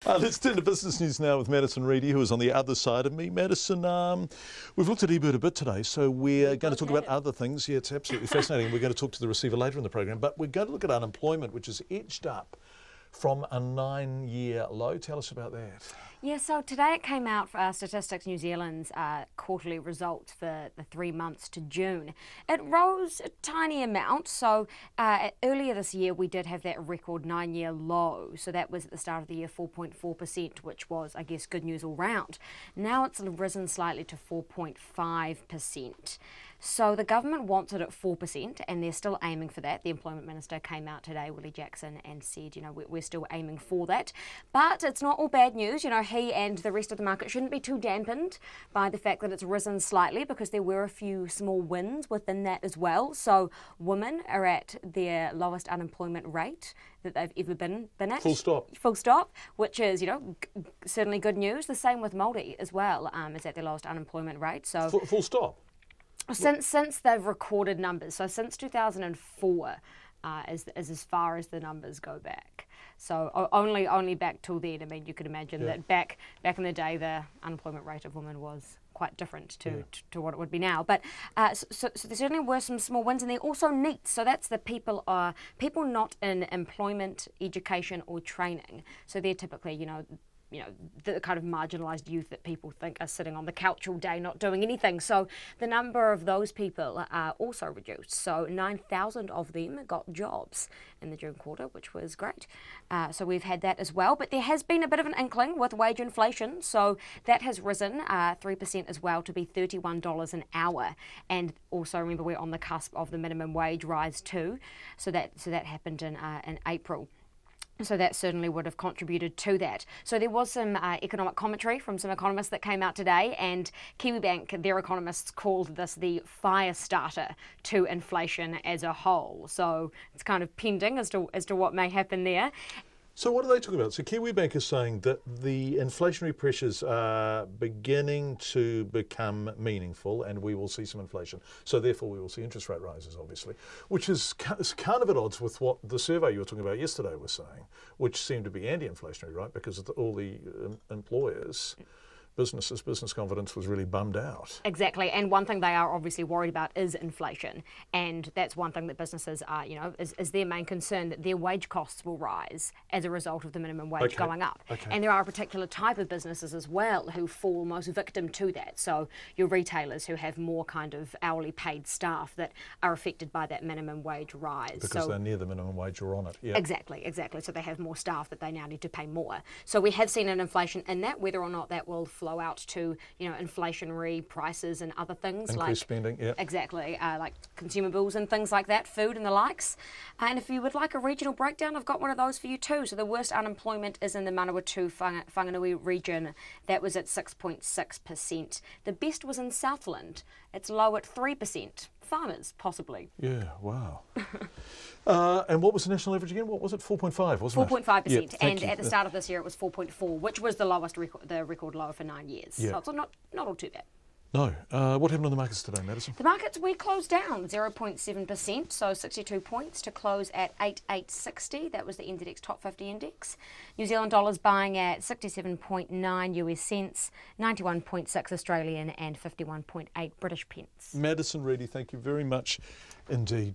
Let's turn to business news now with Madison Reedy, who is on the other side of me. Madison, we've looked at eBird a bit today, so we're going to talk about other things. Yeah, it's absolutely fascinating. We're going to talk to the receiver later in the program, but we're going to look at unemployment, which is edged up from a 9-year low. Tell us about that. Yeah, so today it came out for Statistics New Zealand's quarterly results for the 3 months to June. It rose a tiny amount, so earlier this year we did have that record 9-year low, so that was at the start of the year 4.4%, which was, I guess, good news all round. Now it's risen slightly to 4.5%. So the government wants it at 4%, and they're still aiming for that. The Employment Minister came out today, Willie Jackson, and said, we're still aiming for that. But it's not all bad news. He and the rest of the market shouldn't be too dampened by the fact that it's risen slightly, because there were a few small wins within that as well. So women are at their lowest unemployment rate that they've ever been at. Full stop. Full stop, which is, certainly good news. The same with Māori as well, is at their lowest unemployment rate. So Full stop? Since they've recorded numbers, so since 2004 is as far as the numbers go back. So only back till then. I mean, you could imagine that back in the day, the unemployment rate of women was quite different to what it would be now. But so there certainly were some small wins, and they're also NEET. So that's the people not in employment, education, or training. So they're typically, the kind of marginalised youth that people think are sitting on the couch all day not doing anything. So the number of those people are also reduced. So 9,000 of them got jobs in the June quarter, which was great. So we've had that as well. But there has been a bit of an inkling with wage inflation. So that has risen 3% as well to be $31 an hour. And also remember, we're on the cusp of the minimum wage rise too. So that happened in April. So that certainly would have contributed to that. So there was some economic commentary from some economists that came out today, and Kiwibank, their economists, called this the fire starter to inflation as a whole. So it's kind of pending as to what may happen there. So what are they talking about? So Kiwibank is saying that the inflationary pressures are beginning to become meaningful, and we will see some inflation. So therefore we will see interest rate rises, obviously, which is kind of at odds with what the survey you were talking about yesterday was saying, which seemed to be anti-inflationary, right? Because all the employers, business confidence was really bummed out. Exactly, and one thing they are obviously worried about is inflation, and that's one thing that businesses are, is their main concern, that their wage costs will rise as a result of the minimum wage going up. Okay. And there are a particular type of businesses as well who fall most victim to that. So your retailers who have more kind of hourly paid staff that are affected by that minimum wage rise. Because they're near the minimum wage or on it. Yeah. Exactly. So they have more staff that they now need to pay more. So we have seen an inflation in that, whether or not that will flow out to inflationary prices and other things. Increased spending, yeah. Exactly, like consumables and things like that, food and the likes. And if you would like a regional breakdown, I've got one of those for you too. So the worst unemployment is in the Manawatu Whanganui region. That was at 6.6%. The best was in Southland. It's low at 3%. Farmers, possibly. Yeah, wow. And what was the national average again? What was it? 4.5, wasn't it? 4.5%. Yeah, and at the start of this year, it was 4.4, which was the lowest record low for 9 years. Yeah. So it's not all too bad. No. What happened on the markets today, Madison? The markets, we closed down 0.7%, so 62 points to close at 8860. That was the NZX Top 50 Index. New Zealand dollars buying at 67.9 US cents, 91.6 Australian and 51.8 British pence. Madison Reedy, thank you very much indeed.